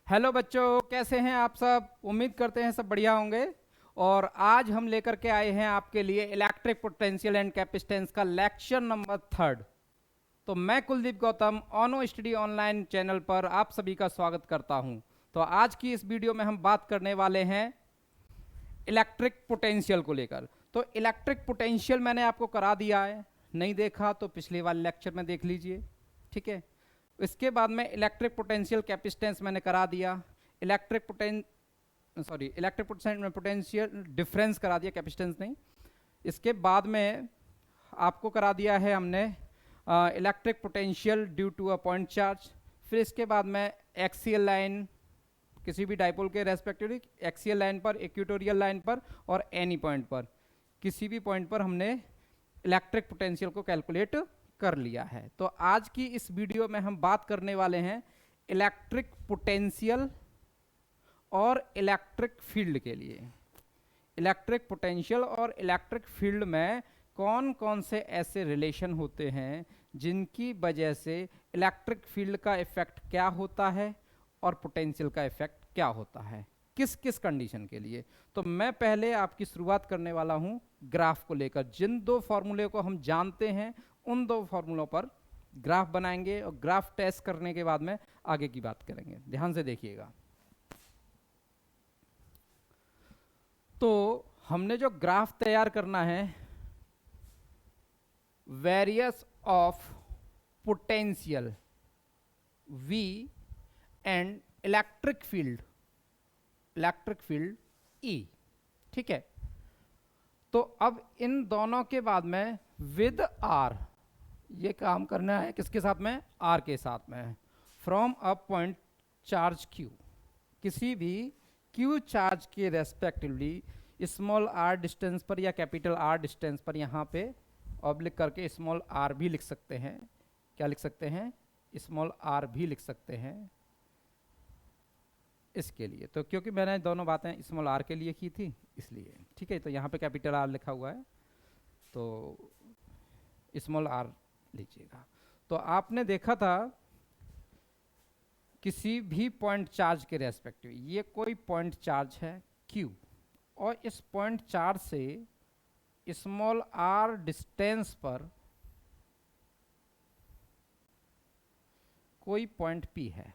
Hello बच्चों, कैसे हैं आप सब। उम्मीद करते हैं सब बढ़िया होंगे। और आज हम लेकर के आए हैं आपके लिए इलेक्ट्रिक पोटेंशियल एंड कैपेसिटेंस का लेक्चर नंबर 3। तो मैं कुलदीप गौतम ऑनो स्टडी ऑनलाइन चैनल पर आप सभी का स्वागत करता हूं। तो आज की इस वीडियो में हम बात करने वाले हैं इलेक्ट्रिक पोटेंशियल को लेकर। तो इलेक्ट्रिक पोटेंशियल मैंने आपको करा दिया है, नहीं देखा तो पिछले वाले लेक्चर में देख लीजिए, ठीक है। इसके बाद में इलेक्ट्रिक पोटेंशियल कैपेसिटेंस मैंने करा दिया, इलेक्ट्रिक पोटेंशियल डिफरेंस करा दिया, कैपेसिटेंस नहीं। इसके बाद में आपको करा दिया है हमने electric potential due to a point charge. फिर इसके बाद में एक्सियल लाइन, किसी भी डाइपोल के रेस्पेक्टिवली एक्सियल लाइन पर, इक्वेटोरियल लाइन पर और एनी पॉइंट पर, किसी भी पॉइंट पर हमने इलेक्ट्रिक पोटेंशियल को कैलकुलेट कर लिया है। तो आज की इस वीडियो में हम बात करने वाले हैं इलेक्ट्रिक पोटेंशियल और इलेक्ट्रिक फील्ड के लिए। इलेक्ट्रिक पोटेंशियल और इलेक्ट्रिक फील्ड में कौन कौन से ऐसे रिलेशन होते हैं जिनकी वजह से इलेक्ट्रिक फील्ड का इफेक्ट क्या होता है और पोटेंशियल का इफेक्ट क्या होता है, किस किस कंडीशन के लिए। तो मैं पहले आपकी शुरुआत करने वाला हूं ग्राफ को लेकर। जिन दो फॉर्मूले को हम जानते हैं उन दो फॉर्मूलों पर ग्राफ बनाएंगे और ग्राफ टेस्ट करने के बाद में आगे की बात करेंगे। ध्यान से देखिएगा। तो हमने जो ग्राफ तैयार करना है, various of potential V and electric field E, ठीक है। तो अब इन दोनों के बाद में विद R ये काम करना है, किसके साथ में, R के साथ में। From a point charge Q, किसी भी Q चार्ज के रेस्पेक्टिवली स्मॉल r डिस्टेंस पर या कैपिटल R डिस्टेंस पर, यहाँ पे ऑब्लिक करके स्मॉल r भी लिख सकते हैं। क्या लिख सकते हैं, स्मॉल r भी लिख सकते हैं इसके लिए। तो क्योंकि मैंने दोनों बातें स्मॉल r के लिए की थी इसलिए, ठीक है। तो यहाँ पे कैपिटल R लिखा हुआ है तो स्मॉल r लीजिएगा। तो आपने देखा था किसी भी पॉइंट चार्ज के रेस्पेक्टिव, ये कोई पॉइंट चार्ज है Q और इस पॉइंट चार्ज से स्मॉल r डिस्टेंस पर कोई पॉइंट P है,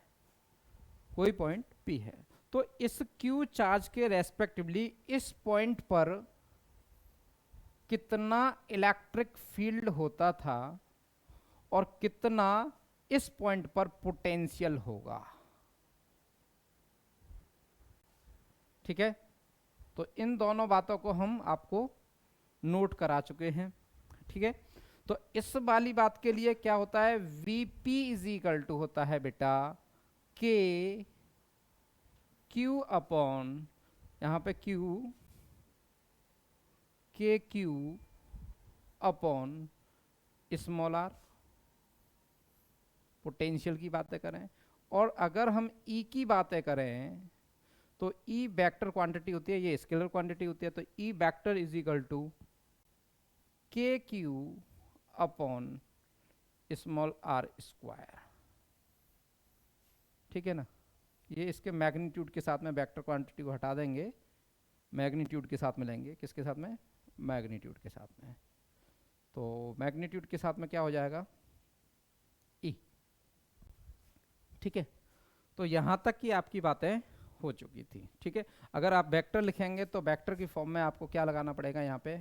कोई पॉइंट P है। तो इस Q चार्ज के रेस्पेक्टिवली इस पॉइंट पर कितना इलेक्ट्रिक फील्ड होता था और कितना इस पॉइंट पर पोटेंशियल होगा, ठीक है। तो इन दोनों बातों को हम आपको नोट करा चुके हैं, ठीक है। तो इस वाली बात के लिए क्या होता है, Vp इज इक्वल टू होता है बेटा K Q अपॉन, यहां पे Q K Q upon small r, potential की बातें करें। और अगर हम E की बातें करें तो E वेक्टर क्वांटिटी होती है, ये स्केलर क्वांटिटी होती है। तो E vector is equal to K Q upon small r square, ठीक है ना। ये इसके मैग्नीट्यूड के साथ में वेक्टर क्वांटिटी को हटा देंगे, मैग्नीट्यूड के साथ में लेंगे, किसके साथ में, मैग्नीट्यूड के साथ में। तो मैग्नीट्यूड के साथ में क्या हो जाएगा, E, ठीक है। तो यहां तक की आपकी बातें हो चुकी थी, ठीक है। अगर आप वेक्टर लिखेंगे तो वेक्टर की फॉर्म में आपको क्या लगाना पड़ेगा, यहाँ पे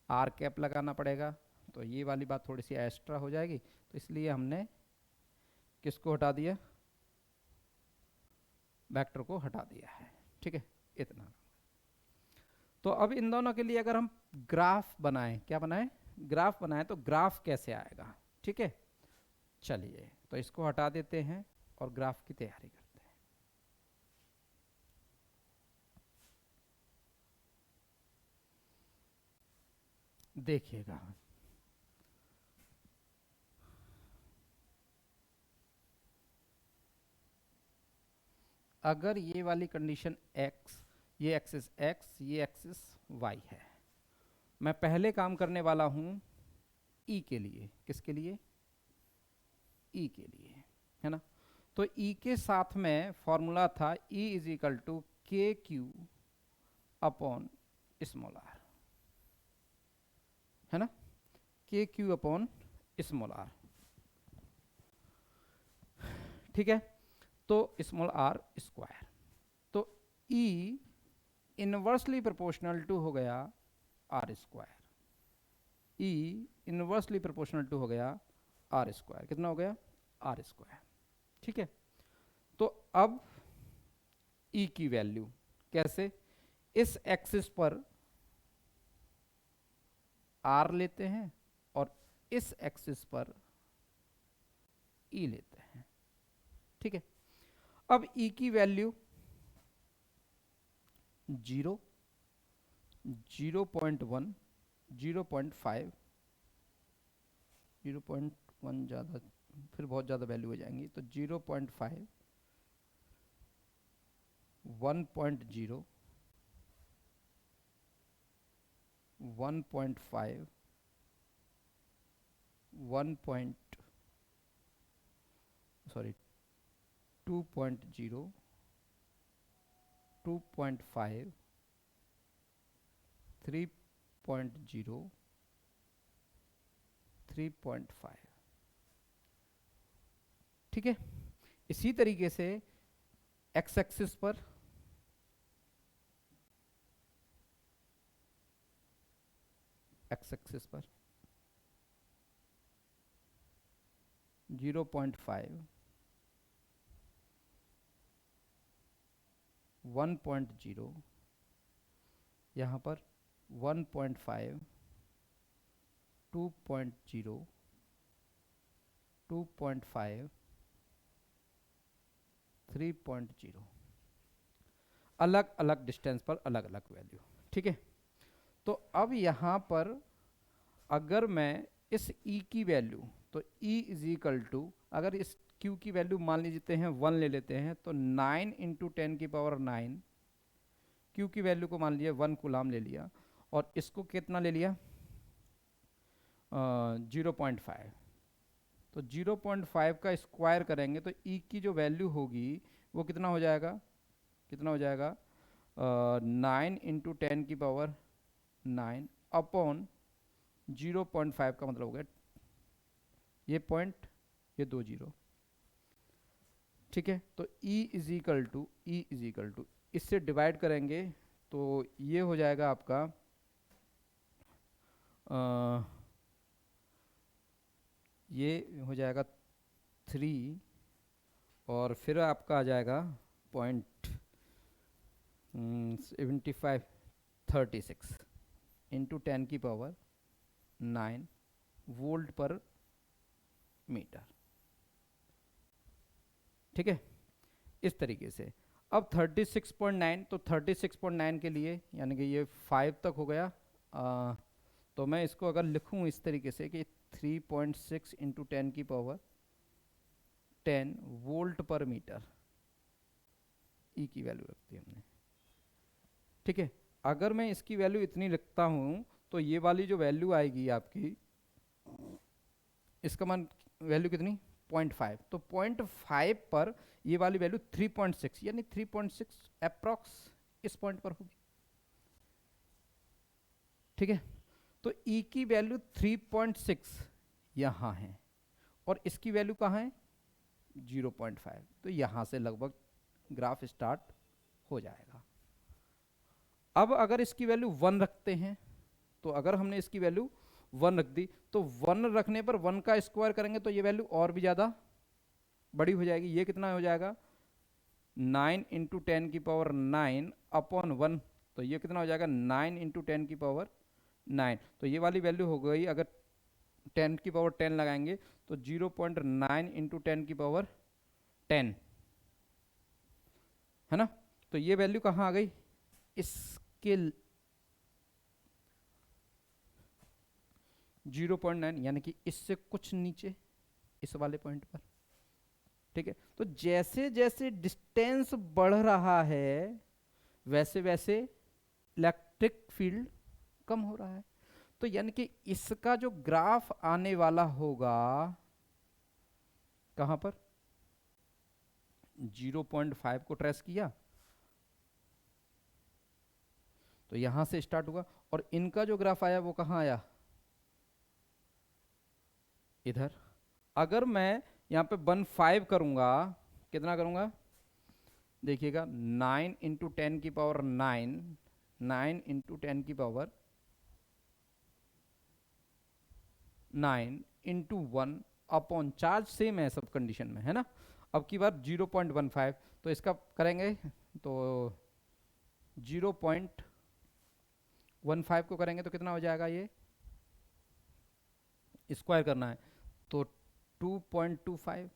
r कैप लगाना पड़ेगा। तो ये वाली बात थोड़ी सी एक्स्ट्रा हो जाएगी, तो इसलिए हमने किसको हटा दिया, वेक्टर को हटा दिया है, ठीक है। इतना। तो अब इन दोनों के लिए अगर हम ग्राफ बनाएं, क्या बनाएं, ग्राफ बनाएं, तो ग्राफ कैसे आएगा, ठीक है। चलिए तो इसको हटा देते हैं और ग्राफ की तैयारी करते हैं। देखिएगा, अगर ये वाली कंडीशन x, ये एक्सिस x, ये एक्सिस y है, मैं पहले काम करने वाला हूं E के लिए, किसके लिए, E के लिए, है ना। तो E के साथ में फॉर्मूला था E is equal to K Q upon small are, है ना, के क्यू अपॉन स्मॉल आर, ठीक है। तो स्मॉल आर स्क्वायर, तो E इनवर्सली प्रोपोर्शनल टू हो गया R square, E inversely proportional to हो गया आर स्क्वायर, कितना हो गया आर स्क्वायर, ठीक है। तो अब E की वैल्यू कैसे, इस एक्सिस पर R लेते हैं और इस एक्सिस पर E लेते हैं, ठीक है। अब E की वैल्यू 0, 0.1, 0.5, 0.1 ज़्यादा, फिर बहुत ज़्यादा वैल्यू हो जाएंगी, तो 0.5, 1.0, 1.5, 2.0, 2.5, 3.0, 3.5, ठीक है। इसी तरीके से एक्स एक्सिस पर एक्स एक्सिस पर 0.5, 1.0, यहाँ पर 1.5, 2.0, 2.5, 3.0, अलग अलग डिस्टेंस पर अलग अलग वैल्यू, ठीक है। तो अब यहाँ पर अगर मैं इस E की वैल्यू, तो E इज इक्वल टू, अगर इस Q की वैल्यू मान लीजिए हैं 1 ले लेते हैं, तो 9 इंटू 10 की पावर 9, Q की वैल्यू को मान लिया 1 कूलाम ले लिया, और इसको कितना ले लिया 0.5, तो 0.5 का स्क्वायर करेंगे तो E की जो वैल्यू होगी वो कितना हो जाएगा, कितना हो जाएगा 9 इंटू 10 की पावर 9 अपॉन 0.5 का मतलब हो गया ये पॉइंट, ये 2 जीरो, ठीक है। तो E इज इक्वल टू इससे डिवाइड करेंगे तो ये हो जाएगा आपका ये हो जाएगा 3, और फिर आपका आ जाएगा 0.7536 इंटू 10 की पावर 9 वोल्ट पर मीटर, ठीक है। इस तरीके से अब 36.9, तो 36.9 के लिए यानी कि ये 5 तक हो गया, तो मैं इसको अगर लिखूं इस तरीके से कि 3.6 इंटू 10 की power 10 volt per metre E की वैल्यू रखती है हमने, ठीक है। अगर मैं इसकी वैल्यू इतनी लिखता हूं तो ये वाली जो वैल्यू आएगी आपकी, इसका मान वैल्यू कितनी 0.5, तो 0.5 पर ये वाली वैल्यू 3.6 यानी 3.6 अप्रॉक्स इस पॉइंट पर होगी, ठीक है। तो E की वैल्यू 3.6 यहां है और इसकी वैल्यू कहां है 0.5, तो यहां से लगभग ग्राफ स्टार्ट हो जाएगा। अब अगर इसकी वैल्यू 1 रखते हैं, तो अगर हमने इसकी वैल्यू 1 रख दी, तो 1 रखने पर 1 का स्क्वायर करेंगे तो ये वैल्यू और भी ज़्यादा बड़ी हो जाएगी, ये कितना हो जाएगा 9 इंटू 10 की पावर 9 अपॉन 1, तो ये कितना हो जाएगा 9 इंटू 10 की पावर 9, तो ये वाली वैल्यू हो गई, अगर 10 की पावर 10 लगाएंगे तो 0.9 इंटू 10 की पावर 10, है ना। तो ये वैल्यू कहाँ आ गई, इसके 0.9 यानी कि इससे कुछ नीचे इस वाले पॉइंट पर, ठीक है। तो जैसे जैसे डिस्टेंस बढ़ रहा है वैसे वैसे इलेक्ट्रिक फील्ड कम हो रहा है, तो यानी कि इसका जो ग्राफ आने वाला होगा कहां पर 0.5 को ट्रेस किया तो यहां से स्टार्ट हुआ, और इनका जो ग्राफ आया वो कहाँ आया, इधर। अगर मैं यहाँ पे 1.5 करूंगा, कितना करूंगा, देखिएगा 9 इंटू 10 की पावर 9, 9 इंटू 10 की power 9 into 1 upon charge, same है सब कंडीशन में, है ना। अब की बार 0.15, तो इसका करेंगे तो 0.15 को करेंगे तो कितना हो जाएगा, ये स्क्वायर करना है तो 2.25,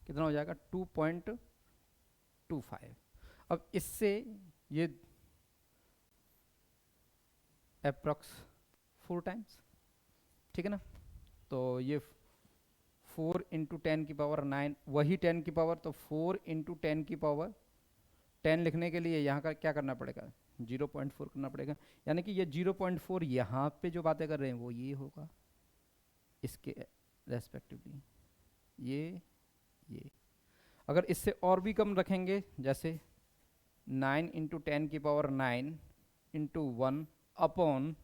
कितना हो जाएगा 2.25। अब इससे ये अप्रॉक्स 4 टाइम्स, ठीक है ना। तो ये 4 इंटू 10 की पावर 9, वही 10 की पावर, तो 4 इंटू 10 की पावर 10 लिखने के लिए यहाँ का क्या करना पड़ेगा, 0.4 करना पड़ेगा। यानी कि ये 0.4 यहाँ पे जो बातें कर रहे हैं वो ये होगा इसके रेस्पेक्टिवली, ये अगर इससे और भी कम रखेंगे, जैसे 9 इंटू 10 की पावर 9 इंटू 1 अपॉन,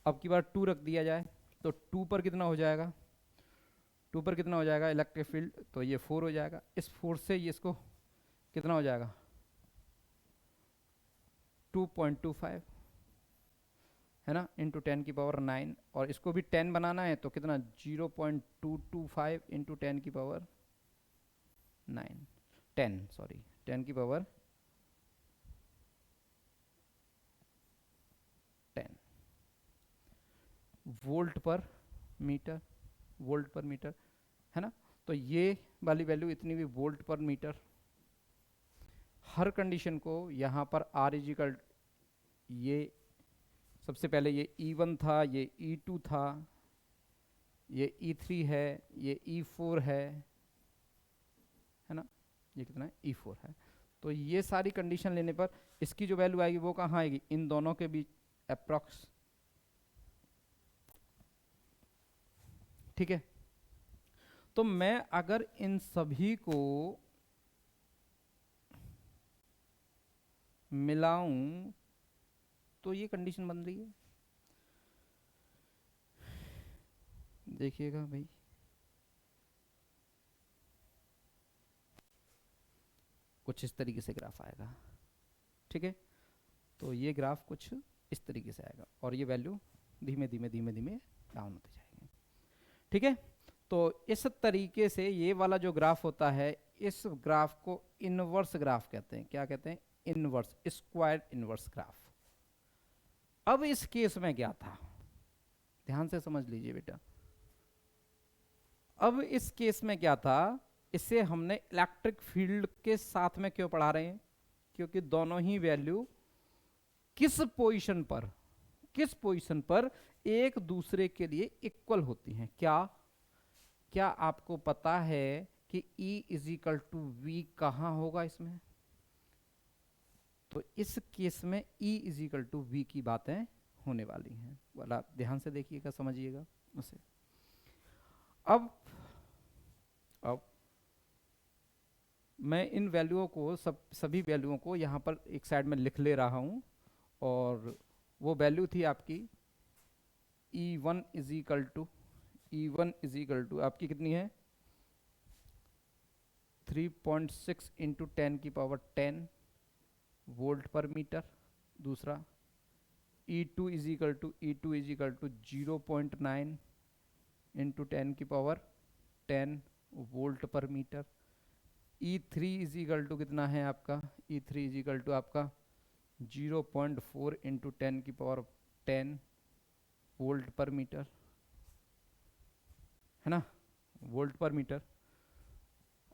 अब की बार 2 रख दिया जाए तो 2 पर कितना हो जाएगा, 2 पर कितना हो जाएगा इलेक्ट्रिक फील्ड, तो ये 4 हो जाएगा। इस 4 से ये इसको कितना हो जाएगा 2.25, है ना, इंटू 10 की पावर 9, और इसको भी 10 बनाना है तो कितना 0.225 इंटू 10 की पावर 9, 10 सॉरी 10 की power 10 volt per metre, volt per metre, है ना। तो ये वाली वैल्यू इतनी भी वोल्ट पर मीटर। हर कंडीशन को यहाँ पर आर इजिकल, ये सबसे पहले ये E1 था, ये E2 था, ये E3 है, ये E4 है ना, ये कितना है E4 है। तो ये सारी कंडीशन लेने पर इसकी जो वैल्यू आएगी वो कहाँ आएगी, इन दोनों के बीच अप्रॉक्स, ठीक है। तो मैं अगर इन सभी को मिलाऊं तो ये कंडीशन बन रही है, देखिएगा भाई, कुछ इस तरीके से ग्राफ आएगा, ठीक है। तो ये ग्राफ कुछ इस तरीके से आएगा और ये वैल्यू धीमे धीमे धीमे धीमे डाउन होते जाएंगे, ठीक है। तो इस तरीके से ये वाला जो ग्राफ होता है, इस ग्राफ को इनवर्स ग्राफ कहते हैं। क्या कहते हैं, इनवर्स, स्क्वायर इनवर्स ग्राफ। अब इस केस में क्या था, ध्यान से समझ लीजिए बेटा। अब इस केस में क्या था, इसे हमने इलेक्ट्रिक फील्ड के साथ में क्यों पढ़ा रहे हैं, क्योंकि दोनों ही वैल्यू किस पोजीशन पर एक दूसरे के लिए इक्वल होती हैं। क्या आपको पता है कि E is equal to V कहां होगा इसमें, तो इस केस में E is equal to V की बातें होने वाली हैं, वाला ध्यान से देखिएगा, समझिएगा उसे। अब मैं इन वैल्यूओं को सभी वैल्यूओं को यहां पर एक साइड में लिख ले रहा हूं, और वो वैल्यू थी आपकी E1 इज इक्वल टू आपकी कितनी है 3.6 इंटू 10 की पावर 10 वोल्ट पर मीटर। दूसरा E2 is equal to 0.9 into 10 की power 10 volt per meter. E3 is equal to कितना है आपका, E3 इज इक्वल टू आपका 0.4 इंटू 10 की पावर 10 वोल्ट पर मीटर, है ना, वोल्ट पर मीटर।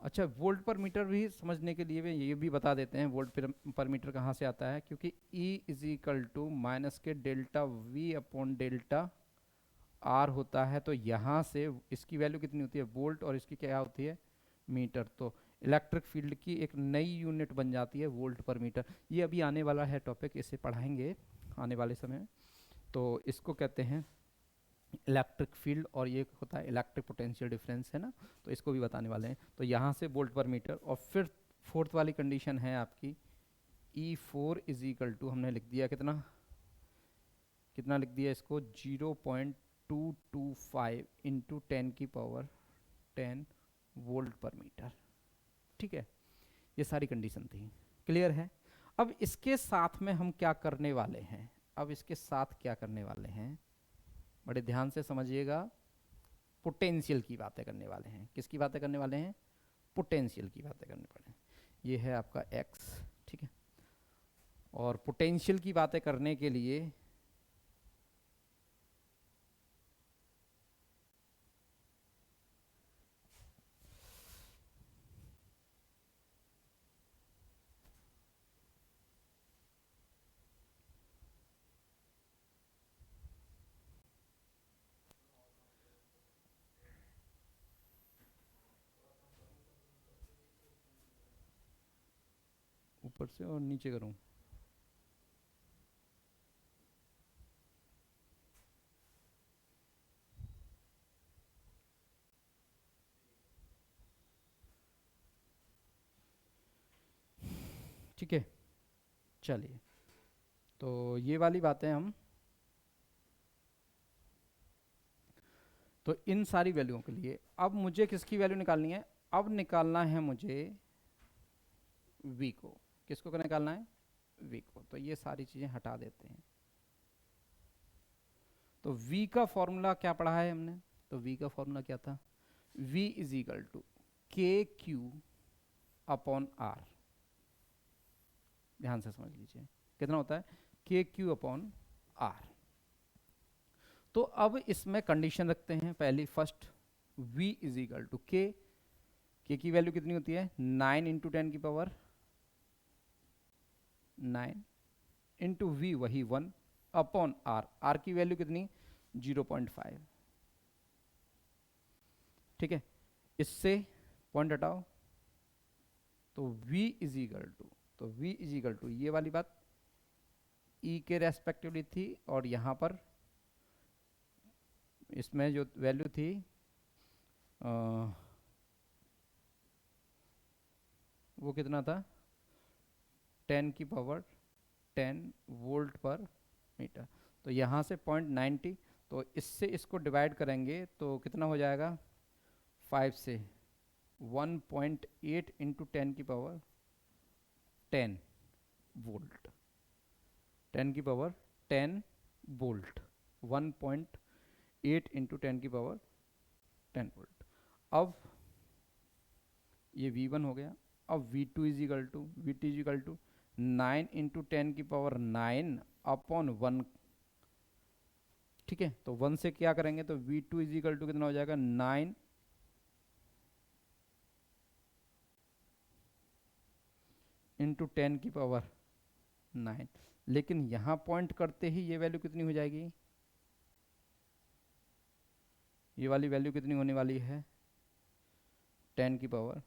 अच्छा, वोल्ट पर मीटर भी समझने के लिए ये भी बता देते हैं वोल्ट पर मीटर कहाँ से आता है, क्योंकि E is equal to minus K delta V upon delta R होता है। तो यहाँ से इसकी वैल्यू कितनी होती है वोल्ट, और इसकी क्या होती है मीटर। तो इलेक्ट्रिक फील्ड की एक नई यूनिट बन जाती है वोल्ट पर मीटर। ये अभी आने वाला है टॉपिक, इसे पढ़ाएंगे आने वाले समय में। तो इसको कहते हैं इलेक्ट्रिक फील्ड और ये होता है इलेक्ट्रिक पोटेंशियल डिफरेंस, है ना, तो इसको भी बताने वाले हैं। तो यहाँ से वोल्ट पर मीटर, और फिर फोर्थ वाली कंडीशन है आपकी E4 इज इक्वल टू, हमने लिख दिया कितना कितना लिख दिया इसको, 0.225 इंटू 10 वोल्ट पर मीटर। ठीक है, ये सारी कंडीशन थी, क्लियर है। अब इसके साथ में हम क्या करने वाले हैं, अब इसके साथ क्या करने वाले हैं, बड़े ध्यान से समझिएगा, पोटेंशियल की बातें करने वाले हैं। किसकी बातें करने वाले हैं, पोटेंशियल की बातें करने वाले हैं। ये है आपका x, ठीक है। और पोटेंशियल की बातें करने के लिए ऊपर से और नीचे करूं, ठीक है। चलिए, तो ये वाली बातें हम, तो इन सारी वैल्यूओं के लिए अब मुझे किसकी वैल्यू निकालनी है, अब निकालना है मुझे v को। किसको निकालना है, v को। तो ये सारी चीजें हटा देते हैं। तो v का फॉर्मूला क्या पढ़ा है हमने, तो v का फॉर्मूला क्या था, v is equal to K Q upon are. ध्यान से समझ लीजिए, कितना होता है, के क्यू अपॉन आर। तो अब इसमें कंडीशन रखते हैं पहली, first v is equal to K की वैल्यू कितनी होती है, 9 इंटू 10⁹ इंटू वी वही 1 अपॉन आर की वैल्यू कितनी 0.5। ठीक है, इससे पॉइंट हटाओ, तो v इज इक्वल टू, तो v इज इक्वल टू ये वाली बात e के रेस्पेक्टिवली थी, और यहां पर इसमें जो वैल्यू थी वो कितना था, 10⁻10 वोल्ट पर मीटर। तो यहाँ से 0.90, तो इससे इसको डिवाइड करेंगे तो कितना हो जाएगा, 5 से 1.8 into 10⁻10 volt, 10⁻10 volt, 1.8 into 10⁻10 volt. अब ये V1 हो गया। अब V2 is equal to 9 into 10⁻9 upon 1। ठीक है, तो 1 से क्या करेंगे, तो V2 इज इक्वल टू कितना हो जाएगा, 9 इंटू 10⁻9। लेकिन यहां पॉइंट करते ही ये वैल्यू कितनी हो जाएगी, ये वाली वैल्यू कितनी होने वाली है, 10⁻10।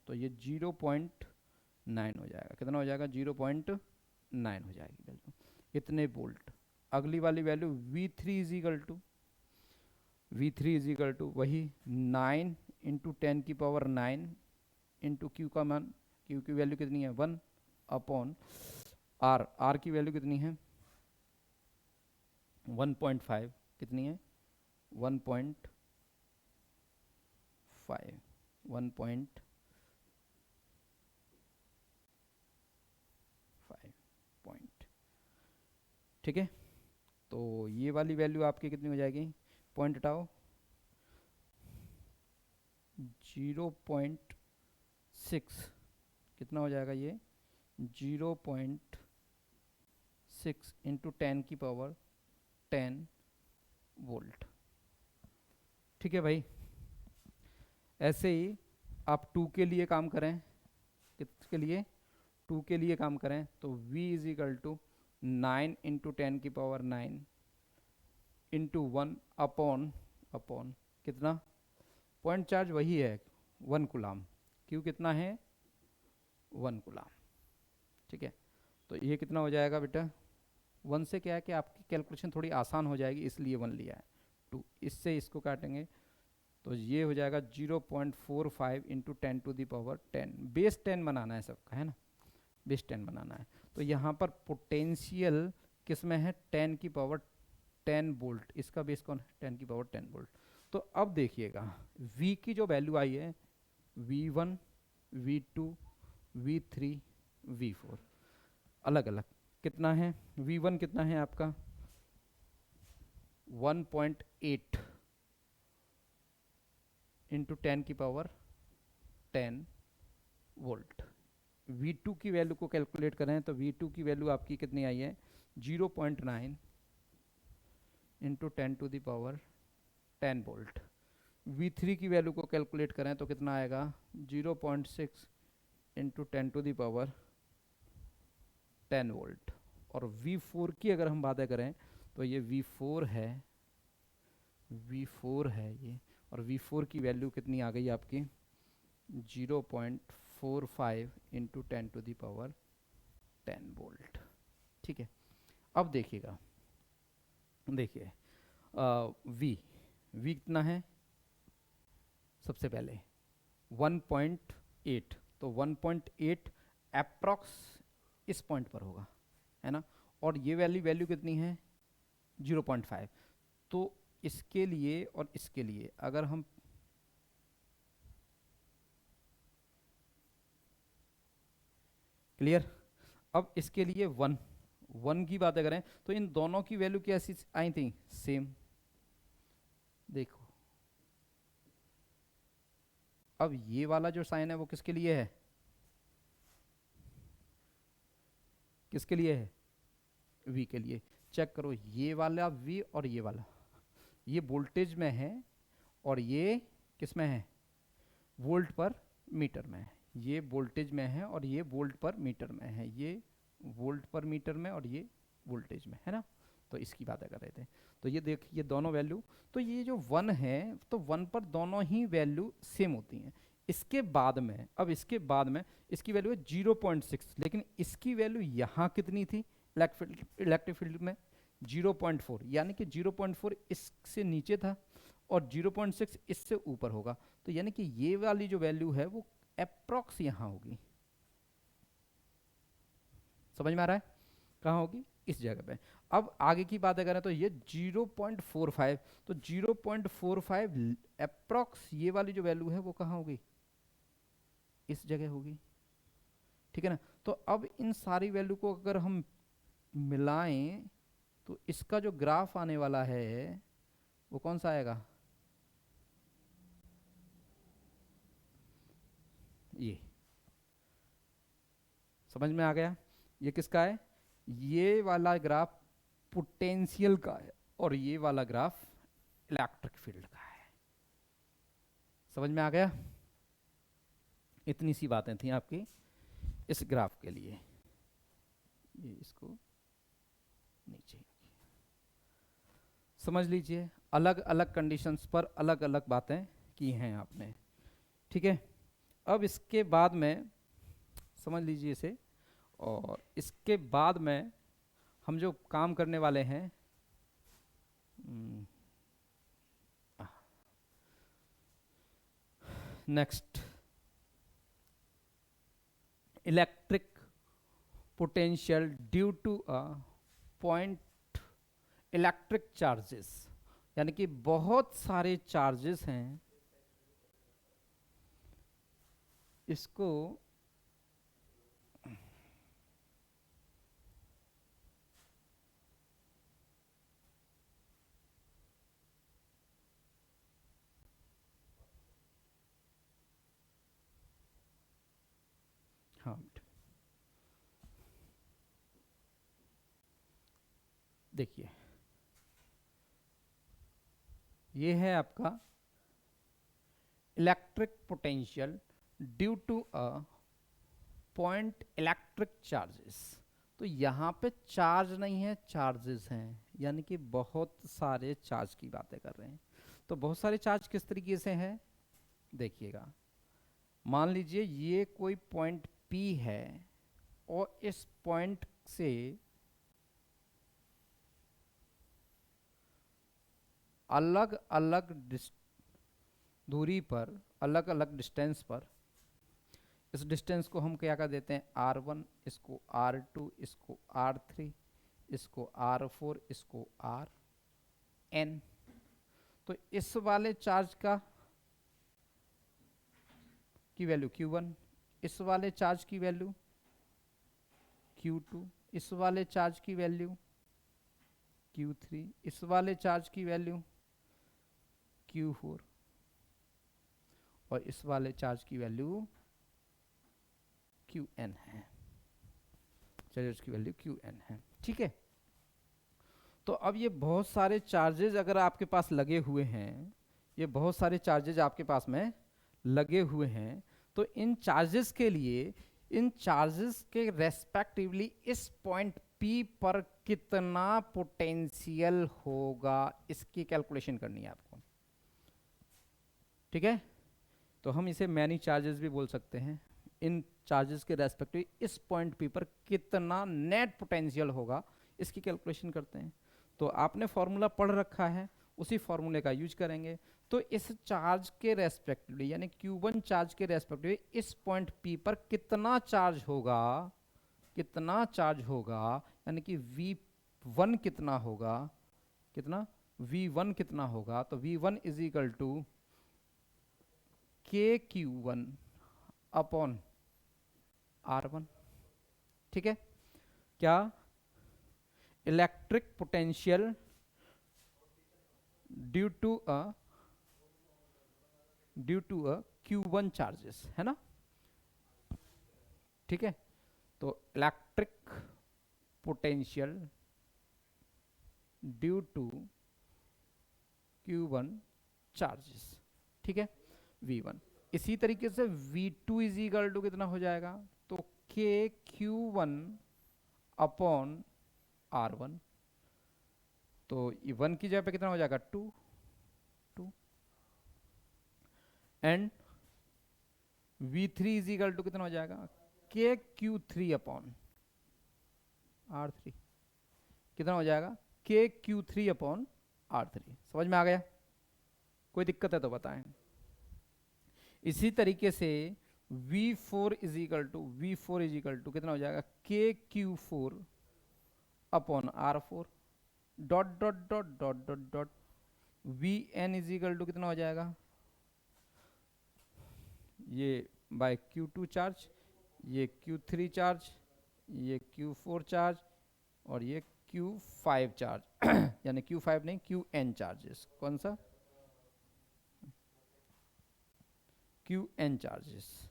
तो ये 0.9 हो जाएगा, कितना हो जाएगा, 0.9 हो जाएगी वैल्यू, इतने वोल्ट। अगली वाली value V3 is equal to वही 9 इंटू 10⁻9 इंटू क्यू का मान, क्यू की वैल्यू कितनी है 1 अपॉन आर की वैल्यू कितनी है 1.5, कितनी है 1.5 1.5 पॉइंट। ठीक है, तो ये वाली वैल्यू आपकी कितनी हो जाएगी, पॉइंट हटाओ, 0.6, कितना हो जाएगा ये 0.6 इंटू 10⁻10 वोल्ट। ठीक है भाई, ऐसे ही आप 2 के लिए काम करें, किसके लिए, 2 के लिए काम करें, तो v is equal to 9 into 10⁻9 into 1 upon कितना, पॉइंट चार्ज वही है 1 कूलाम, क्यों कितना है 1 कूलाम। ठीक है, तो ये कितना हो जाएगा बेटा, 1 से क्या है कि आपकी कैलकुलेशन थोड़ी आसान हो जाएगी, इसलिए 1 लिया है। 2, इससे इसको काटेंगे तो ये हो जाएगा 0.45 इंटू 10⁻10। बेस 10 बनाना है सबका, है ना, बेस 10 बनाना है। तो यहाँ पर पोटेंशियल किस में है, 10⁻10 वोल्ट, इसका बेस कौन है, 10⁻10 वोल्ट। तो अब देखिएगा V की जो वैल्यू आई है, V1, V2, V3, V4 अलग अलग कितना है। V1 कितना है आपका 1.8 इंटू 10⁻10 वोल्ट। V2 की वैल्यू को कैलकुलेट करें तो V2 की वैल्यू आपकी कितनी आई है 0.9 इंटू 10⁻10 वोल्ट। V3 की वैल्यू को कैलकुलेट करें तो कितना आएगा 0.6 इंटू 10⁻10 वोल्ट। और V4 की अगर हम बातें करें तो ये V4 है, V4 है ये, और V4 की वैल्यू कितनी आ गई आपकी 0.45 इंटू 10⁻10 वोल्ट। ठीक है, अब देखिएगा, देखिए V कितना है, सबसे पहले 1.8, तो 1.8 अप्रॉक्स इस पॉइंट पर होगा, है ना, और ये वैल्यू कितनी है 0.5। तो इसके लिए और इसके लिए अगर हम क्लियर, अब इसके लिए 1 की बात करें तो इन दोनों की वैल्यू कैसी आई थी, सेम। देखो अब ये वाला जो साइन है वो किसके लिए है, किसके लिए है, V के लिए। चेक करो ये वाला V और ये वाला, ये वोल्टेज में है और ये किस में है, वोल्ट पर मीटर में है। ये वोल्टेज में है और ये वोल्ट पर मीटर में है, ये वोल्ट पर मीटर में और ये वोल्टेज में, है ना। तो इसकी बातें कर रहे थे। तो ये देख, ये दोनों वैल्यू, तो ये जो 1 है तो 1 पर दोनों ही वैल्यू सेम होती हैं। इसके बाद में, अब इसके बाद में इसकी वैल्यू है 0.6, लेकिन इसकी वैल्यू यहाँ कितनी थी इलेक्ट्रिक फील्ड में 0.4, यानी कि 0.4 इससे नीचे था और 0.6 इससे ऊपर होगा। तो यानी कि ये वाली जो वैल्यू है वो अप्रॉक्स यहाँ होगी, समझ में आ रहा है, कहाँ होगी, इस जगह पे। अब आगे की बात करें तो ये 0.45, तो 0.45 अप्रॉक्स ये वाली जो वैल्यू है वो कहाँ होगी, इस जगह होगी, ठीक है ना। तो अब इन सारी वैल्यू को अगर हम मिलाएं तो इसका जो ग्राफ आने वाला है वो कौन सा आएगा, ये, समझ में आ गया, ये किसका है, ये वाला ग्राफ पोटेंशियल का है और ये वाला ग्राफ इलेक्ट्रिक फील्ड का है। समझ में आ गया, इतनी सी बातें थी आपकी इस ग्राफ के लिए। ये इसको नीचे समझ लीजिए, अलग अलग कंडीशंस पर अलग अलग बातें की हैं आपने, ठीक है। अब इसके बाद में समझ लीजिए इसे, और इसके बाद में हम जो काम करने वाले हैं, next electric potential due to a point electric charges, यानी कि बहुत सारे चार्जेस हैं, इसको हाँ देखिए, ये है आपका electric potential due to a point electric charges. तो यहाँ पे चार्ज नहीं है, चार्जेस हैं, यानी कि बहुत सारे चार्ज की बातें कर रहे हैं। तो बहुत सारे चार्ज किस तरीके से हैं, देखिएगा, मान लीजिए ये कोई पॉइंट P है और इस पॉइंट से अलग अलग दूरी पर, अलग अलग डिस्टेंस पर, इस डिस्टेंस को हम क्या कर देते हैं R1, इसको R2, इसको R3, इसको R4, इसको Rn। तो इस वाले चार्ज का की वैल्यू Q1, इस वाले चार्ज की वैल्यू Q2, इस वाले चार्ज की वैल्यू Q3, इस वाले चार्ज की वैल्यू Q4 और इस वाले चार्ज की वैल्यू Qn है, चार्ज की वैल्यू Qn है। ठीक है, तो अब ये बहुत सारे चार्जेज अगर आपके पास लगे हुए हैं, ये बहुत सारे चार्जेज आपके पास में लगे हुए हैं, तो इन चार्जेस के लिए, इन चार्जेस के रेस्पेक्टिवली इस पॉइंट P पर कितना पोटेंशियल होगा, इसकी कैलकुलेशन करनी है आपको। ठीक है, तो हम इसे मैनी चार्जेस भी बोल सकते हैं। इन चार्जेस के रेस्पेक्टिव इस पॉइंट P पर कितना नेट पोटेंशियल होगा, इसकी कैलकुलेशन करते हैं। तो आपने फॉर्मूला पढ़ रखा है, उसी फॉर्मूले का यूज करेंगे। तो इस चार्ज के रेस्पेक्टिवली, यानी Q1 चार्ज के रेस्पेक्टिवली इस पॉइंट P पर कितना चार्ज होगा, कितना चार्ज होगा, यानी कि V1 कितना होगा, कितना V1 कितना होगा, तो V1 is equal to KQ1 upon R1। ठीक है, क्या electric potential due to a Q1 charges, है ना। ठीक है, तो electric potential due to Q1 charges, ठीक है, V1। इसी तरीके से V2 इज इक्वल टू कितना हो जाएगा, तो KQ1 अपॉन R1। तो 1 की जगह पे कितना हो जाएगा 2 and V3 is equal to कितना हो जाएगा KQ3 अपॉन R3। कितना हो जाएगा KQ3 अपॉन R3। समझ में आ गया, कोई दिक्कत है तो बताएं। इसी तरीके से V4 इज इक्वल टू कितना हो जाएगा KQ4 upon R4 dot dot dot dot dot dot Vn is equal to कितना हो जाएगा, ये बाय Q2 चार्ज, ये Q3 चार्ज, ये Q4 चार्ज और ये Q5 चार्ज यानी Q5 नहीं Qn चार्जेस। कौन सा Qn चार्जेस,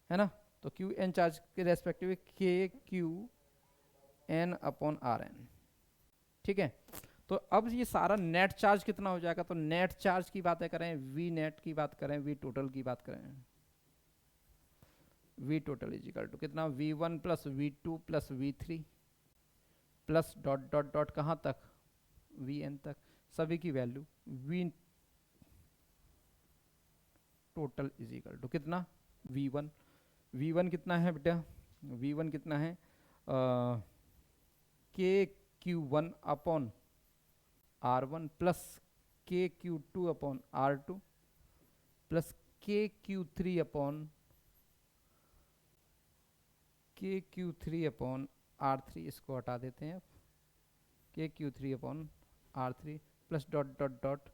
है ना। तो Qn चार्ज के रेस्पेक्टिव KQn अपॉन Rn। ठीक है, तो अब ये सारा नेट चार्ज कितना हो जाएगा, तो नेट चार्ज की बातें करें, V नेट की बात करें, V टोटल की बात करें, V total is equal to कितना V1 plus V2 plus V3 plus dot dot dot कहाँ तक Vn तक, सभी की value V total is equal to कितना V1 कितना है बेटा, V1 कितना है KQ1 upon R1 plus KQ2 upon R2 plus KQ3 upon R3। इसको हटा देते हैं, KQ3 upon R3 plus dot dot dot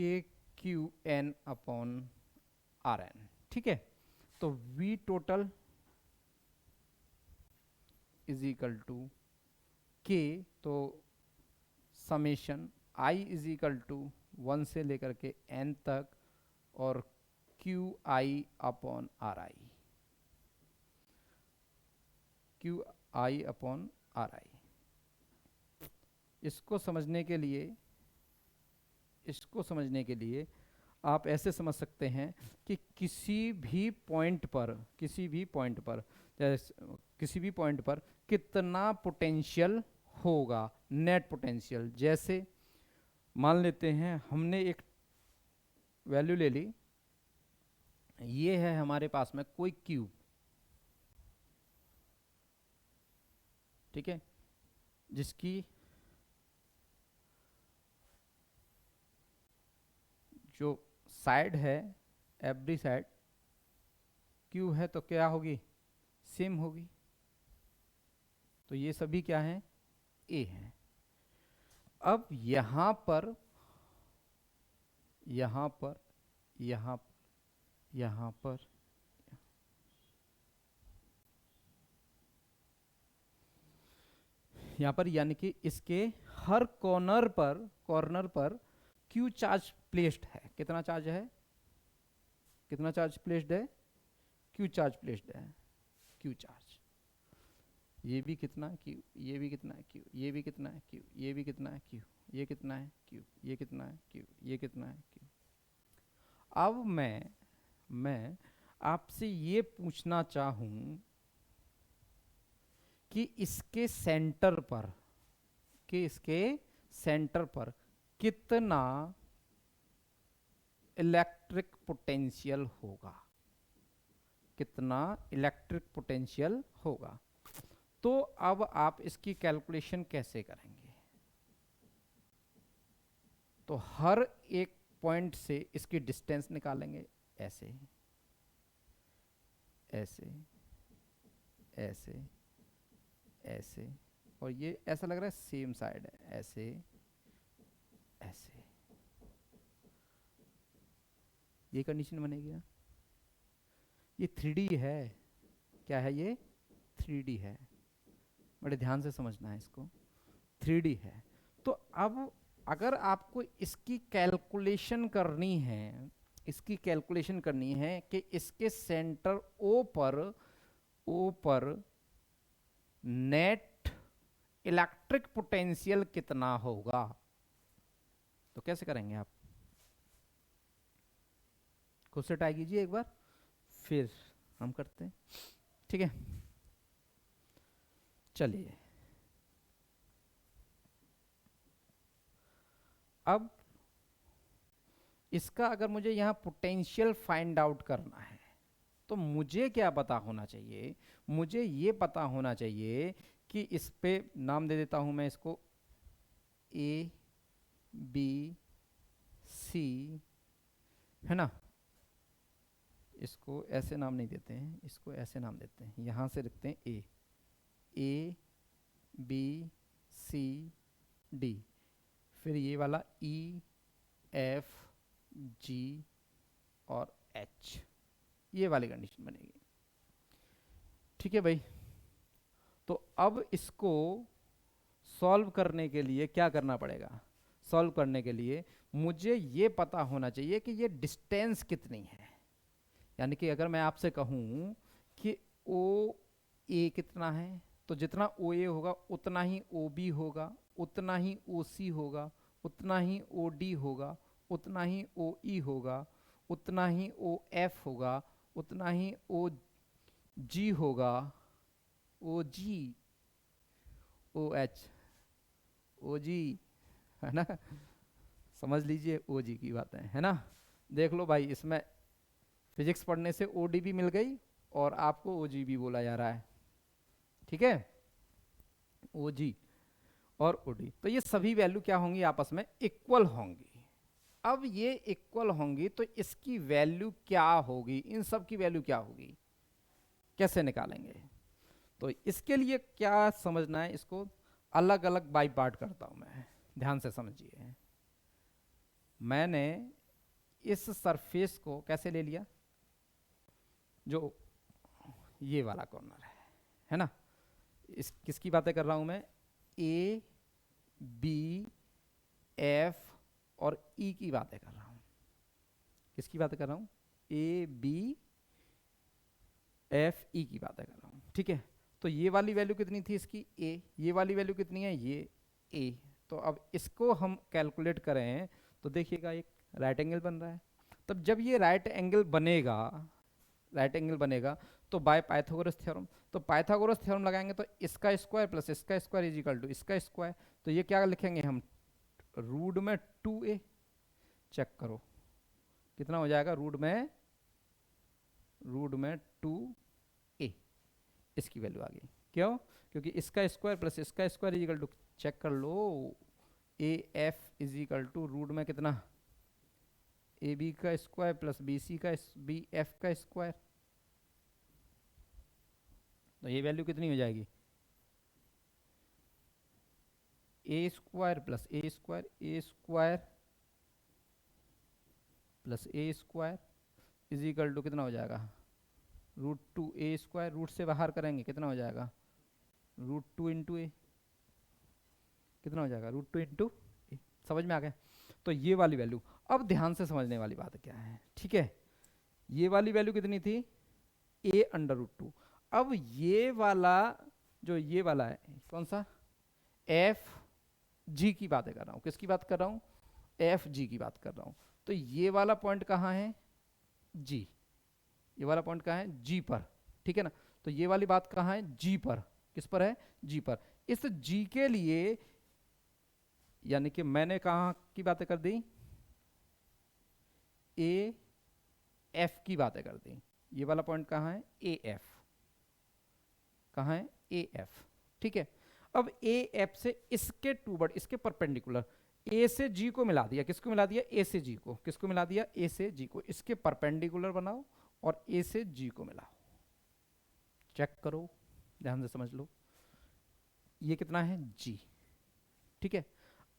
KQN upon Rn। ठीक है, तो V total is equal to K, तो summation I is equal to 1 से लेकर के N तक और QI अपॉन RI। इसको समझने के लिए आप ऐसे समझ सकते हैं कि किसी भी पॉइंट पर कितना पोटेंशियल होगा, नेट पोटेंशियल। जैसे मान लेते हैं हमने एक वैल्यू ले ली ये है हमारे पास में कोई क्यूब, ठीक है, जिसकी जो साइड है, एवरी साइड क्यू है, तो क्या होगी, सेम होगी। तो ये सभी क्या हैं, ए हैं। अब यहां पर, यहां पर, यहां पर, यहां पर, यहां पर, यानी कि इसके हर कॉर्नर पर क्यू चार्ज प्लेस्ड है। कितना चार्ज है, कितना चार्ज प्लेस्ड है, क्यू चार्ज प्लेस्ड है, क्यू चार्ज। ये भी कितना है क्यू, ये भी कितना है क्यू, ये भी कितना है क्यू, ये भी कितना है क्यू, ये कितना है क्यू, ये कितना है क्यू, ये कितना है क्यू। अब मैं आपसे ये पूछना चाहूं कि इसके सेंटर पर, कि इसके सेंटर पर कितना इलेक्ट्रिक पोटेंशियल होगा, कितना इलेक्ट्रिक पोटेंशियल होगा। तो अब आप इसकी कैलकुलेशन कैसे करेंगे, तो हर एक पॉइंट से इसकी डिस्टेंस निकालेंगे, ऐसे ऐसे ऐसे ऐसे, और ये ऐसा लग रहा है सेम साइड है, ऐसे ऐसे, ये कंडीशन बनेगी ना। ये 3D है, क्या है ये, 3D है, बड़े ध्यान से समझना है इसको, 3D है। तो अब अगर आपको इसकी कैलकुलेशन करनी है, इसकी कैलकुलेशन करनी है कि इसके सेंटर ओ पर नेट इलेक्ट्रिक पोटेंशियल कितना होगा, तो कैसे करेंगे आप, खुद से ट्राई कीजिए एक बार, फिर हम करते हैं, ठीक है। चलिए, अब इसका अगर मुझे यहां पोटेंशियल फाइंड आउट करना है, तो मुझे क्या पता होना चाहिए, मुझे ये पता होना चाहिए कि इस पे नाम दे देता हूं मैं इसको ए बी सी, है ना। इसको ऐसे नाम नहीं देते हैं, इसको ऐसे नाम देते हैं, यहां से लिखते हैं ए बी सी डी, फिर ये वाला ई एफ जी और एच, ये वाली कंडीशन बनेगी, ठीक है भाई। तो अब इसको सॉल्व करने के लिए क्या करना पड़ेगा, सॉल्व करने के लिए मुझे ये पता होना चाहिए कि ये डिस्टेंस कितनी है। यानी कि अगर मैं आपसे कहूं कि ओ ए कितना है, तो जितना ओ ए होगा उतना ही ओ बी होगा, उतना ही ओ सी होगा, उतना ही ओ डी होगा, उतना ही ओ ई होगा, उतना ही ओ एफ होगा, उतना ही ओ जी होगा, ओ जी, ओ एच, ओ जी, है ना, समझ लीजिए ओ जी की बातें, है ना। देख लो भाई, इसमें फिजिक्स पढ़ने से ओ डी भी मिल गई और आपको ओ जी भी बोला जा रहा है, ठीक है, ओ जी और ओ डी। तो ये सभी वैल्यू क्या होंगी, आपस में इक्वल होंगी। अब ये इक्वल होंगी तो इसकी वैल्यू क्या होगी, इन सब की वैल्यू क्या होगी, कैसे निकालेंगे। तो इसके लिए क्या समझना है, इसको अलग अलग बाई पार्ट करता हूं मैं, ध्यान से समझिए। मैंने इस सरफेस को कैसे ले लिया, जो ये वाला कॉर्नर है ना, इस किसकी बातें कर रहा हूं मैं, ए बी एफ और ई की बातें कर रहा हूं, किसकी बातें कर रहा हूं, ए बी एफ ई की बातें कर रहा हूं, ठीक है। तो ये वाली वैल्यू कितनी थी इसकी, ए, ये वाली वैल्यू कितनी है, ये ए। तो अब इसको हम कैलकुलेट करें तो देखिएगा एक राइट एंगल बन रहा है। तब जब ये राइट एंगल बनेगा, राइट एंगल बनेगा तो बाय पाइथागोरस थ्योरम, तो पाइथागोरस थ्योरम लगाएंगे तो इसका स्क्वायर प्लस इसका स्क्वायर इज इक्वल टू इसका स्क्वायर। तो ये क्या लिखेंगे हम, रूट में 2a, चेक करो कितना हो जाएगा, रूट में रूट में 2a, इसकी वैल्यू आ गई। क्यों? क्योंकि इसका स्क्वायर प्लस इसका square is equal to, check कर लो, A F is equal to root में कितना, ए बी का स्क्वायर प्लस बी सी का बी एफ का स्क्वायर। तो ये वैल्यू कितनी हो जाएगी, A square plus A square, A square plus A square is equal to कितना हो जाएगा, रूट 2a स्क्वायर, रूट से बाहर करेंगे कितना हो जाएगा, रूट 2 इंटू ए, कितना हो जाएगा, रूट 2 इंटू ए। समझ में आ गया? तो ये वाली वैल्यू, अब ध्यान से समझने वाली बात क्या है, ठीक है, ये वाली वैल्यू कितनी थी, a अंडर रूट 2। अब ये वाला जो ये वाला है कौन सा, एफ जी की बातें कर रहा हूं, किसकी बात कर रहा हूं, एफ जी की बात कर रहा हूं। तो ये वाला पॉइंट कहाँ है, जी, ये वाला पॉइंट कहाँ है, जी पर, ठीक है ना। तो ये वाली बात कहाँ है, जी पर, किस पर है, जी पर। इस जी के लिए यानी कि मैंने कहाँ की बातें कर दी, ए एफ की बातें कर दी। ये वाला पॉइंट कहाँ है, ए एफ, कहाँ है, ए एफ, ठीक है। अब ए एफ से इसके टू वर्ड, इसके परपेंडिकुलर ए से जी को मिला दिया, किसको मिला दिया, ए से जी को, किसको मिला दिया, ए से जी को, इसके परपेंडिकुलर बनाओ और ए से जी को मिलाओ, चेक करो, ध्यान से समझ लो, ये कितना है, जी, ठीक है।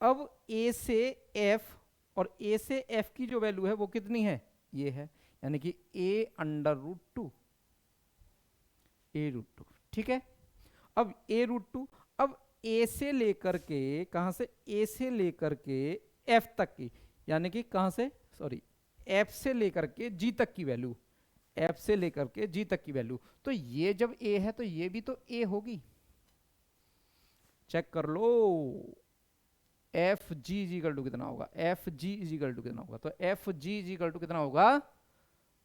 अब ए से एफ और ए से एफ की जो वैल्यू है वो कितनी है, ये है, यानी कि A under root 2, A root 2, ठीक है। अब ए रूट 2, अब ए से लेकर के, कहां से, ए से लेकर के एफ तक की, यानी कि कहां से, सॉरी, एफ से लेकर के जी तक की वैल्यू, एफ से लेकर के जी तक की वैल्यू। तो ये जब ए है तो ये भी तो ए होगी, चेक कर लो, F G is equal to कितना होगा, F G is equal to कितना होगा, तो F G is equal to कितना होगा,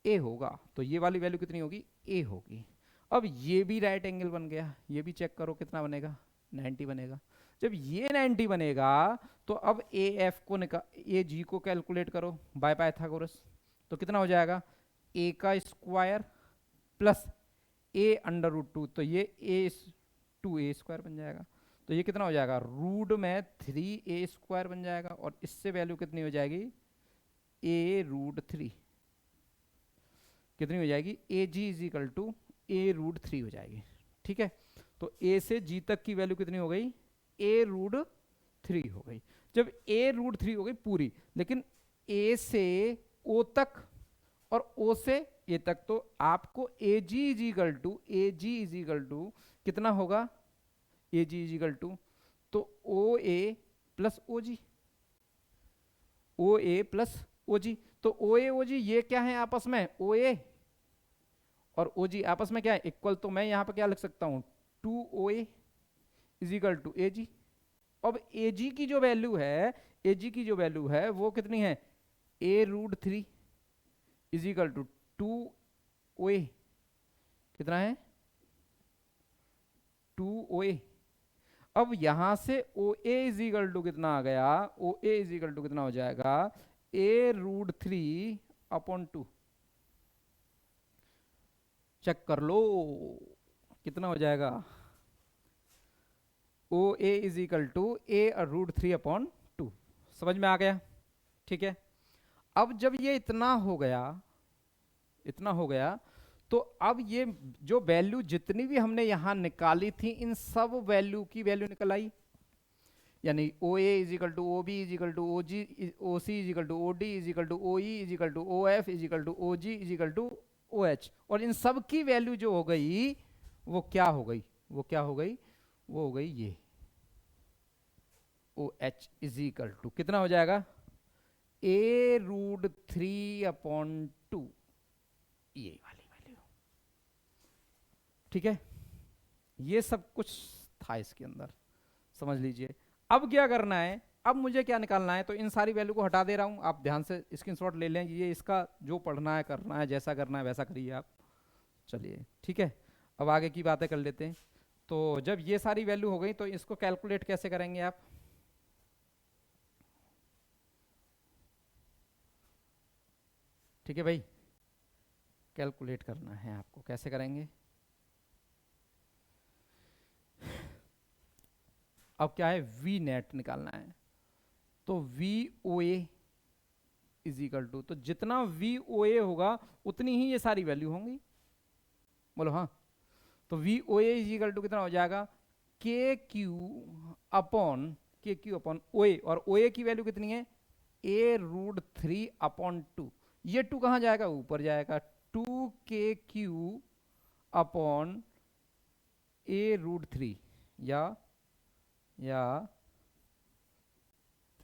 ए होगा। तो ये वाली वैल्यू कितनी होगी, ए होगी। अब ये भी राइट एंगल बन गया, ये भी चेक करो कितना बनेगा, 90 बनेगा। जब ये 90 बनेगा तो अब ए एफ को निकाल, ए जी को कैलकुलेट करो बाय पाइथागोरस, तो कितना हो जाएगा, ए का square plus A under root 2, तो ये ए 2a स्क्वायर बन जाएगा। तो ये कितना हो जाएगा, रूट में 3a स्क्वायर बन जाएगा, और इससे वैल्यू कितनी हो जाएगी, a रूट 3, कितनी हो जाएगी, A G is equal to A root 3 हो जाएगी, ठीक है। तो a से g तक की वैल्यू कितनी हो गई, a रूट 3 हो गई। जब a रूट 3 हो गई पूरी, लेकिन a से o तक और o से a तक, तो आपको ए जी इज इक्वल टू कितना होगा, ए जी इज इक्वल टू, तो ओ ए प्लस ओ जी, ओ ए प्लस ओ जी। तो ओ ए ओ जी ये क्या है आपस में, ओ ए और ओ जी आपस में क्या है, इक्वल। तो मैं यहां पर क्या लिख सकता हूं, 2OA इज इक्वल टू ए जी। अब ए जी की जो वैल्यू है, ए जी की जो वैल्यू है वो कितनी है, A root 3 is equal to 2OA, कितना है, 2OA। अब यहां से O A is equal to कितना आ गया, O A is equal to कितना हो जाएगा, ए रूट 3 अपॉन 2, चेक कर लो कितना हो जाएगा, O A is equal to A root 3 upon 2। समझ में आ गया, ठीक है। अब जब ये इतना हो गया, इतना हो गया, तो अब ये जो वैल्यू जितनी भी हमने यहां निकाली थी, इन सब वैल्यू की वैल्यू निकल आई, यानी O A is equal to O B is equal to O G, O C is equal to O D is equal to O E is equal to O F is equal to O G is equal to O H. और इन सब की value जो हो गई वो क्या हो गई, वो क्या हो गई, वो हो गई ये O H is equal to कितना हो जाएगा, ए रूट 3 अपॉन 2, ये वाली वैल्यू, ठीक है। ये सब कुछ था इसके अंदर, समझ लीजिए। अब क्या करना है, अब मुझे क्या निकालना है, तो इन सारी वैल्यू को हटा दे रहा हूं, आप ध्यान से स्क्रीनशॉट ले लें, ये इसका जो पढ़ना है करना है, जैसा करना है वैसा करिए आप। चलिए ठीक है, अब आगे की बातें कर लेते हैं। तो जब ये सारी वैल्यू हो गई तो इसको कैलकुलेट कैसे करेंगे आप, ठीक है भाई। कैलकुलेट करना है आपको। कैसे करेंगे? अब क्या है, वी नेट निकालना है। तो V O A is equal to, तो जितना वी ओ ए होगा उतनी ही ये सारी वैल्यू होंगी। बोलो हाँ। तो V O A is equal to कितना हो जाएगा, के क्यू अपॉन ओ ए, और ओ ए की वैल्यू कितनी है, a√3/2। ये 2 कहाँ जाएगा, ऊपर जाएगा। 2kq अपॉन a√3 या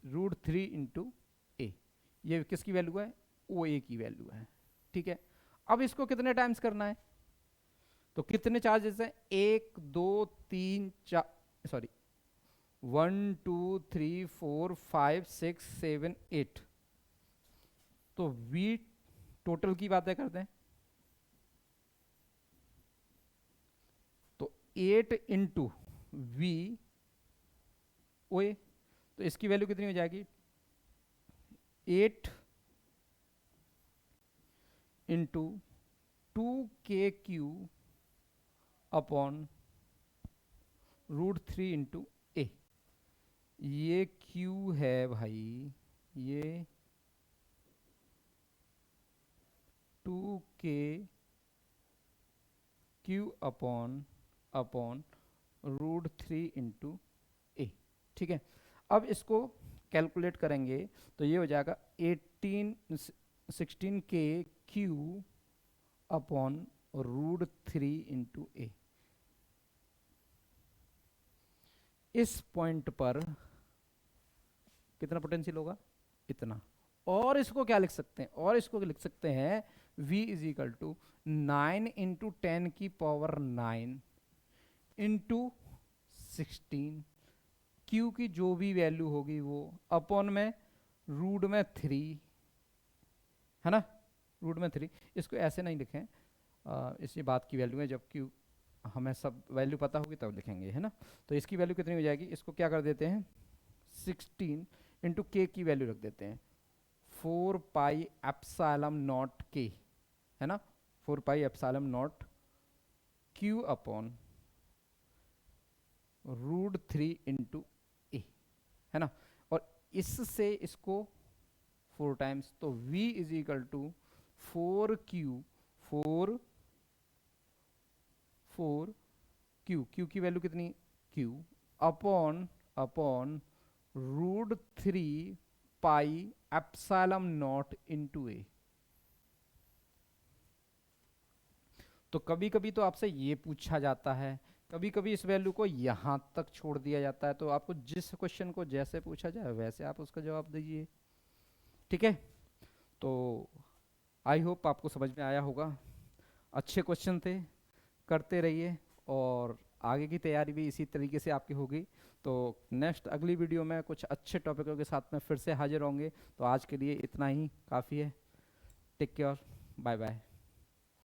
√3 इंटू ए। ये किसकी वैल्यू है, ओ ए की वैल्यू है। ठीक है, अब इसको कितने टाइम्स करना है, तो कितने चार्जेस हैं, 1 2 3 4, सॉरी 1 2 3 4 5 6 7 8। तो V टोटल की बातें करते हैं, तो 8 इंटू वी ओ ए, तो इसकी वैल्यू कितनी हो जाएगी, 8 इंटू 2kq अपॉन √3 इंटू ए। ये Q है भाई, ये 2kq अपॉन √3 इंटू ए। ठीक है, अब इसको कैलकुलेट करेंगे तो ये हो जाएगा 16kq अपॉन √3 इंटू ए। इस पॉइंट पर कितना पोटेंशियल होगा, इतना। और इसको क्या लिख सकते हैं, और इसको लिख सकते हैं v is equal to 9 into 10 की पावर 9 इंटू 16, q की जो भी वैल्यू होगी वो अपॉन में रूट में 3, है ना, रूट में 3। इसको ऐसे नहीं लिखें, इसी बात की वैल्यू है, जब q हमें सब वैल्यू पता होगी तब लिखेंगे, है ना। तो इसकी वैल्यू कितनी हो जाएगी, इसको क्या कर देते हैं, 16 इंटू के की वैल्यू रख देते हैं 4 पाई एप्सिलॉन नॉट के, है ना, 4 pi epsilon not q upon √3 into A, है ना। और इससे इसको 4 टाइम्स, तो v is equal to 4q की वैल्यू कितनी, q upon √3 pi epsilon not into A. तो कभी कभी तो आपसे ये पूछा जाता है, कभी कभी इस वैल्यू को यहां तक छोड़ दिया जाता है, तो आपको जिस क्वेश्चन को जैसे पूछा जाए वैसे आप उसका जवाब दीजिए। ठीक है, तो आई होप आपको समझ में आया होगा। अच्छे क्वेश्चन थे, करते रहिए, और आगे की तैयारी भी इसी तरीके से आपकी होगी। तो नेक्स्ट अगली वीडियो में कुछ अच्छे टॉपिकों के साथ में फिर से हाजिर होंगे। तो आज के लिए इतना ही काफ़ी है। Take care, bye bye.